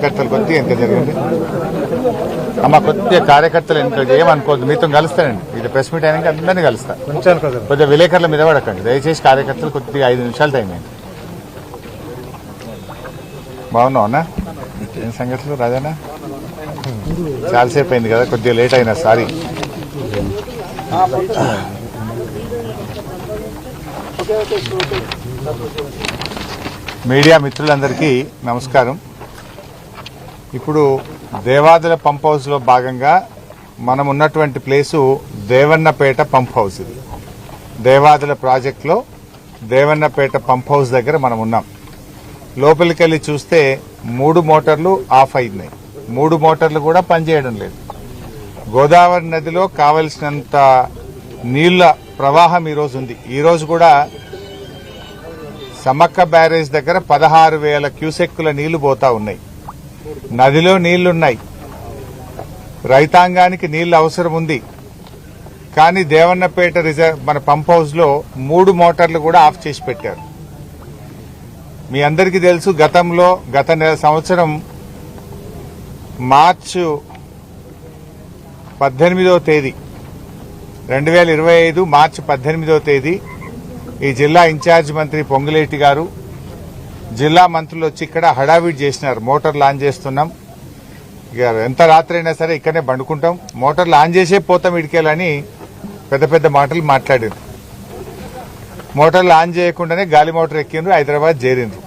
కార్యకర్తలు కొద్దిగా ఎంత జరిగింది అమ్మ కొద్దిగా కార్యకర్తలు ఇంకా ఏమనుకోవద్దు, మీతో కలుస్తానండి. ఇది ప్రెస్ మీట్ అయినాక అందరినీ కలుస్తా. కొద్దిగా విలేకరుల మీద పడకండి దయచేసి. కార్యకర్తలు కొద్దిగా 5 నిమిషాలు టైం అయింది. బాగున్నావు అన్న? ఏం సంగతులు రాజానా? చాలాసేపు అయింది కదా, కొద్దిగా లేట్ అయినా సారీ. మీడియా మిత్రులందరికీ నమస్కారం. ఇప్పుడు దేవాదుల పంప్ హౌస్ లో భాగంగా మనం ఉన్నటువంటి ప్లేసు దేవన్నపేట పంప్ హౌస్. ఇది దేవాదుల ప్రాజెక్ట్ లో దేవన్నపేట పంప్ హౌస్ దగ్గర మనం ఉన్నాం. లోపలికి వెళ్ళి చూస్తే 3 మోటార్లు ఆఫ్ అయినాయి. 3 మోటార్లు కూడా పనిచేయడం లేదు. గోదావరి నదిలో కావలసినంత నీళ్ల ప్రవాహం ఈరోజు ఉంది. ఈరోజు కూడా సమ్మక్క బ్యారేజ్ దగ్గర 16,000 క్యూసెక్కుల నీళ్లు పోతా ఉన్నాయి. నదిలో నీళ్లున్నాయి, రైతాంగానికి నీళ్లు అవసరం ఉంది. కానీ దేవన్నపేట మన పంప్ హౌస్ లో 3 మోటార్లు కూడా ఆఫ్ చేసి పెట్టారు. మీ అందరికీ తెలుసు, గత సంవత్సరం మార్చి 18వ తేదీ 2025 మార్చి 18వ తేదీ ఈ జిల్లా ఇన్ఛార్జ్ మంత్రి పొంగులేటి గారు, జిల్లా మంత్రులు వచ్చి ఇక్కడ హడావిడి చేసినారు. మోటార్ లాంచ్ చేస్తున్నాం, ఇక ఎంత రాత్రి అయినా సరే ఇక్కడనే బండుకుంటాం, మోటార్లు ఆన్ చేసే పోతాం ఇడికేలని పెద్ద పెద్ద మాటలు మాట్లాడారు. మోటార్లు ఆన్ చేయకుండానే గాలి మోటార్ ఎక్కిండ్రు, హైదరాబాద్ చేరిండ్రు.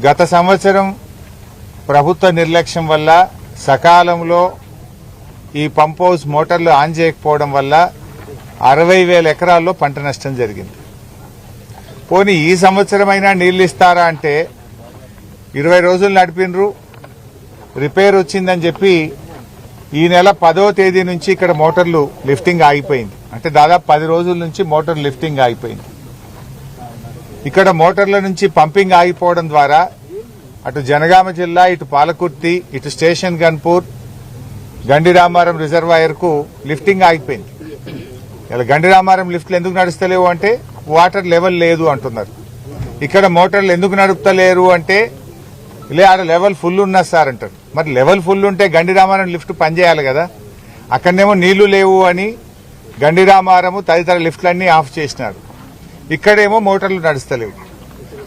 గత సంవత్సరం ప్రభుత్వ నిర్లక్ష్యం వల్ల సకాలంలో ఈ పంప్ హౌస్ మోటార్లు ఆన్ చేయకపోవడం వల్ల 60,000 ఎకరాల్లో పంట నష్టం జరిగింది. పోనీ ఈ సంవత్సరమైనా నీళ్లు ఇస్తారా అంటే 20 రోజులు నడిపినరు, రిపేర్ వచ్చిందని చెప్పి ఈ నెల 10వ తేదీ నుంచి ఇక్కడ మోటార్లు లిఫ్టింగ్ ఆగిపోయింది. అంటే దాదాపు 10 రోజుల నుంచి మోటార్ లిఫ్టింగ్ ఆగిపోయింది. ఇక్కడ మోటార్ల నుంచి పంపింగ్ ఆగిపోవడం ద్వారా అటు జనగామ జిల్లా, ఇటు పాలకుర్తి, ఇటు స్టేషన్ గన్పూర్, గండిరామారం రిజర్వాయర్ కు లిఫ్టింగ్ ఆగిపోయింది. ఇలా గండిరామారం లిఫ్ట్లు ఎందుకు నడుస్తలేవు అంటే వాటర్ లెవెల్ లేదు అంటున్నారు. ఇక్కడ మోటార్లు ఎందుకు నడుపుతలేరు అంటే ఆడ లెవెల్ ఫుల్ ఉన్నా సార్ అంటారు. మరి లెవెల్ ఫుల్ ఉంటే గండిరామారం లిఫ్ట్ పనిచేయాలి కదా. అక్కడనేమో నీళ్లు లేవు అని గండిరామారము తదితర లిఫ్ట్లన్నీ ఆఫ్ చేసినారు. ఇక్కడేమో మోటార్లు నడుస్తలేవు.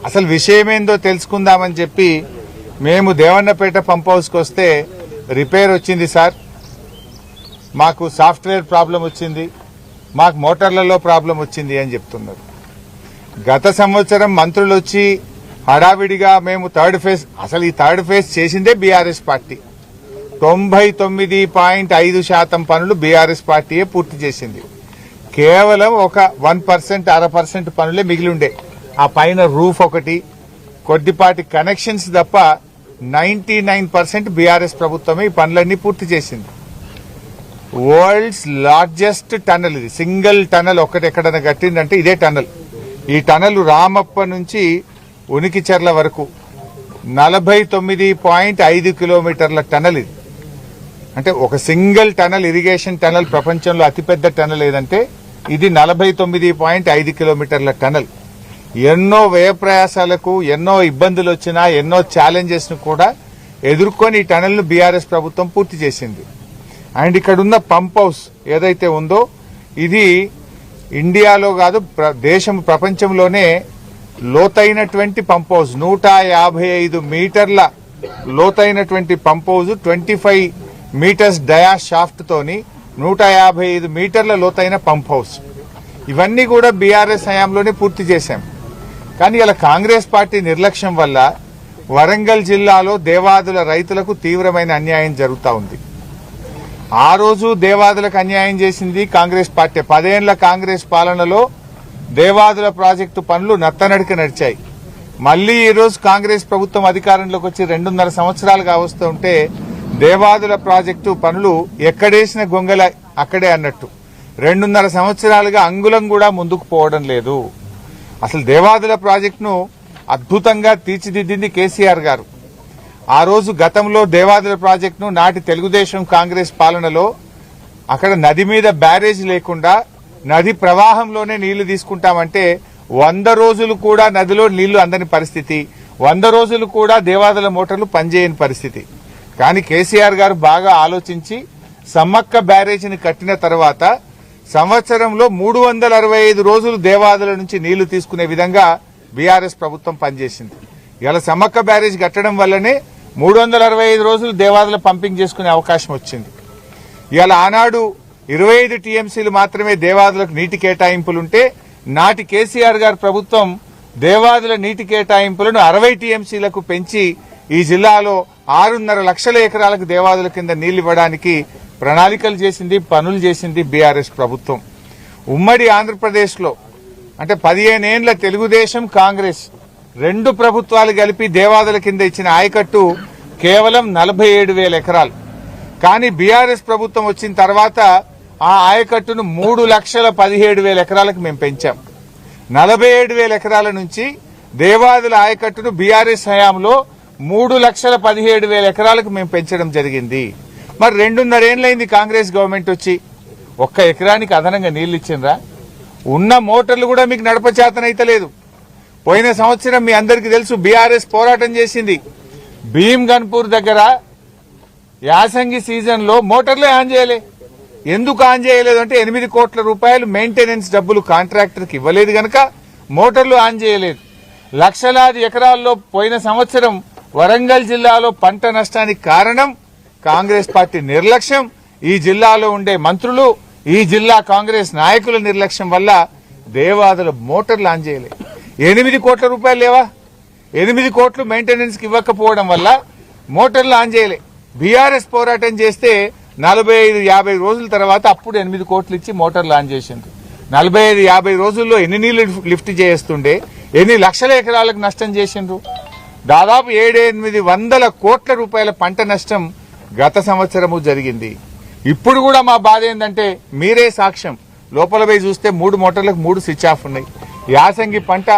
అసలు విషయమేందో తెలుసుకుందామని చెప్పి మేము దేవన్నపేట పంప్ హౌస్కి వస్తే రిపేర్ వచ్చింది సార్, మాకు సాఫ్ట్వేర్ ప్రాబ్లం వచ్చింది, మాకు మోటార్లలో ప్రాబ్లం వచ్చింది అని చెప్తున్నారు. గత సంవత్సరం మంత్రులు వచ్చి హడావిడిగా మేము థర్డ్ ఫేజ్, అసలు ఈ థర్డ్ ఫేజ్ చేసిందే బీఆర్ఎస్ పార్టీ. 99.5% పనులు బీఆర్ఎస్ పార్టీయే పూర్తి చేసింది. కేవలం ఒక 1%, 0.5% పనులే మిగిలి ఉండే. ఆ పైన రూఫ్ ఒకటి, కొద్దిపాటి కనెక్షన్స్ తప్ప 99% బీఆర్ఎస్ ప్రభుత్వమే ఈ పనులన్నీ పూర్తి చేసింది. వరల్డ్స్ లార్జెస్ట్ టనల్ ఇది. సింగిల్ టనల్ ఒకటి ఎక్కడైనా కట్టిందంటే ఇదే టనల్. ఈ టనల్ రామప్ప నుంచి ఉనికిచెర్ల వరకు 49.5 కిలోమీటర్ల టనల్ ఇది. అంటే ఒక సింగిల్ టనల్, ఇరిగేషన్ టనల్ ప్రపంచంలో అతిపెద్ద టనల్ ఏదంటే ఇది 49.5 కిలోమీటర్ల టనల్. ఎన్నో వ్యయ ప్రయాసాలకు, ఎన్నో ఇబ్బందులు వచ్చినా, ఎన్నో ఛాలెంజెస్ ను కూడా ఎదుర్కొని ఈ టనల్ ను బీఆర్ఎస్ ప్రభుత్వం పూర్తి చేసింది. అండ్ ఇక్కడ ఉన్న పంప్ హౌస్ ఏదైతే ఉందో ఇది ఇండియాలో కాదు ప్రపంచంలోనే లోతైనటువంటి పంప్ హౌస్. 155 మీటర్ల లోతైనటువంటి పంప్ హౌస్, 25 మీటర్స్ డయా షాఫ్ట్ తోని 155 మీటర్ల లోతైన పంప్ హౌస్. ఇవన్నీ కూడా బీఆర్ఎస్ హయాంలోనే పూర్తి చేశాం. కానీ ఇలా కాంగ్రెస్ పార్టీ నిర్లక్ష్యం వల్ల వరంగల్ జిల్లాలో దేవాదుల రైతులకు తీవ్రమైన అన్యాయం జరుగుతూ ఉంది. ఆ రోజు దేవాదులకు అన్యాయం చేసింది కాంగ్రెస్ పార్టీ. 10 ఏళ్ల కాంగ్రెస్ పాలనలో దేవాదుల ప్రాజెక్టు పనులు నత్తనడిక నడిచాయి. మళ్లీ ఈ రోజు కాంగ్రెస్ ప్రభుత్వం అధికారంలోకి వచ్చి 2.5 సంవత్సరాలుగా వస్తుంటే దేవాదుల ప్రాజెక్టు పనులు ఎక్కడేసిన గొంగల అక్కడే అన్నట్టు 2.5 సంవత్సరాలుగా అంగుళం కూడా ముందుకు పోవడం లేదు. అసలు దేవాదుల ప్రాజెక్టును అద్భుతంగా తీర్చిదిద్దింది కేసీఆర్ గారు. ఆ రోజు గతంలో దేవాదుల ప్రాజెక్టును నాటి తెలుగుదేశం కాంగ్రెస్ పాలనలో అక్కడ నది మీద బ్యారేజ్ లేకుండా నది ప్రవాహంలోనే నీళ్లు తీసుకుంటామంటే 100 రోజులు కూడా నదిలో నీళ్లు అందని పరిస్థితి, 100 రోజులు కూడా దేవాదుల మోటార్లు పనిచేయని పరిస్థితి. కానీ కేసీఆర్ గారు బాగా ఆలోచించి సమ్మక్క బ్యారేజీని కట్టిన తర్వాత సంవత్సరంలో 365 రోజులు దేవాదుల నుంచి నీళ్లు తీసుకునే విధంగా బీఆర్ఎస్ ప్రభుత్వం పనిచేసింది. ఇలా సమ్మక్క బ్యారేజ్ కట్టడం వల్లనే 365 రోజులు దేవాదుల పంపింగ్ చేసుకునే అవకాశం వచ్చింది. ఇలా ఆనాడు 25 టీఎంసీలు మాత్రమే దేవాదులకు నీటి కేటాయింపులుంటే నాటి కేసీఆర్ గారి ప్రభుత్వం దేవాదుల నీటి కేటాయింపులను 60 టీఎంసీలకు పెంచి ఈ జిల్లాలో 6.5 లక్షల ఎకరాలకు దేవాదుల కింద నీళ్లు ఇవ్వడానికి ప్రణాళికలు చేసింది, పనులు చేసింది బీఆర్ఎస్ ప్రభుత్వం. ఉమ్మడి ఆంధ్రప్రదేశ్ లో అంటే 15 ఏండ్ల తెలుగుదేశం కాంగ్రెస్ రెండు ప్రభుత్వాలు కలిపి దేవాదుల కింద ఇచ్చిన ఆయకట్టు కేవలం 47,000 ఎకరాలు. కానీ బీఆర్ఎస్ ప్రభుత్వం వచ్చిన తర్వాత ఆ ఆయకట్టును 3,17,000 ఎకరాలకు మేము పెంచాం. 47,000 ఎకరాల నుంచి దేవాదుల ఆయకట్టును బీఆర్ఎస్ హయాంలో 3,17,000 ఎకరాలకు మేము పెంచడం జరిగింది. మరి 2.5 ఏళ్లైంది కాంగ్రెస్ గవర్నమెంట్ వచ్చి, ఒక్క ఎకరానికి అదనంగా నీళ్లు ఇచ్చిండ్రా? ఉన్న మోటార్లు కూడా మీకు నడపచేతనైతలేదు. పోయిన సంవత్సరం మీ అందరికీ తెలుసు బీఆర్ఎస్ పోరాటం చేసింది. భీమ్ గన్పూర్ దగ్గర యాసంగి సీజన్ లో మోటార్లే ఆన్ చేయలే. ఎందుకు ఆన్ చేయలేదు అంటే 8 కోట్ల రూపాయలు మెయింటెనెన్స్ డబ్బులు కాంట్రాక్టర్ కి ఇవ్వలేదు గనక మోటార్లు ఆన్ చేయలేదు. లక్షలాది ఎకరాల్లో పోయిన సంవత్సరం వరంగల్ జిల్లాలో పంట నష్టానికి కారణం కాంగ్రెస్ పార్టీ నిర్లక్ష్యం, ఈ జిల్లాలో ఉండే మంత్రులు, ఈ జిల్లా కాంగ్రెస్ నాయకుల నిర్లక్ష్యం వల్ల దేవాదుల మోటార్లు ఆన్ చేయలే. 8 కోట్ల రూపాయలు లేవా? 8 కోట్లు మెయింటెనెన్స్ కి ఇవ్వకపోవడం వల్ల మోటార్లు ఆన్ చేయలే. బీఆర్ఎస్ పోరాటం చేస్తే 45-50 రోజుల తర్వాత అప్పుడు 8 కోట్లు ఇచ్చి మోటార్లు ఆన్ చేసిండ్రు. 45-50 రోజుల్లో ఎన్ని నీళ్లు లిఫ్ట్ చేస్తుండే, ఎన్ని లక్షల ఎకరాలకు నష్టం చేసిండ్రు? దాదాపు 700-800 కోట్ల రూపాయల పంట నష్టం గత సంవత్సరము జరిగింది. ఇప్పుడు కూడా మా బాధ ఏంటంటే మీరే సాక్ష్యం, లోపల పోయి చూస్తే 3 మోటార్లకు 3 స్విచ్ ఆఫ్ ఉన్నాయి. యాసంగి పంట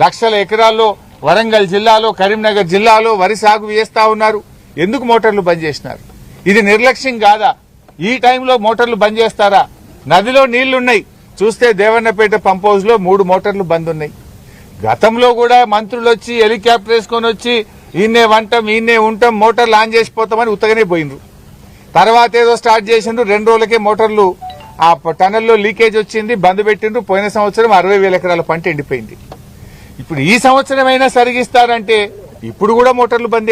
లక్షల ఎకరాల్లో వరంగల్ జిల్లాలో, కరీంనగర్ జిల్లాలో వరి సాగు చేస్తా ఉన్నారు. ఎందుకు మోటార్లు బంద్ చేసినారు? ఇది నిర్లక్ష్యం కాదా? ఈ టైంలో మోటార్లు బంద్ చేస్తారా? నదిలో నీళ్లున్నాయి, చూస్తే దేవన్నపేట పంప్ హౌస్ లో 3 మోటార్లు బంద్ ఉన్నాయి. గతంలో కూడా మంత్రులు వచ్చి హెలికాప్టర్ వేసుకొని వచ్చి ఈయనే వంటాం, ఈయనే ఉంటాం, మోటార్లు ఆన్ చేసిపోతామని ఉత్తగానే పోయినరు. తర్వాత ఏదో స్టార్ట్ చేసిండ్రు, 2 రోజులకే మోటార్లు ఆ టనల్లో లీకేజ్ వచ్చింది, బంద్ పెట్టిండ్రు. పోయిన సంవత్సరం 60,000 ఎకరాల పంట ఎండిపోయింది. ఇప్పుడు ఈ సంవత్సరం అయినా సరిగిస్తారంటే ఇప్పుడు కూడా మోటార్లు బంద్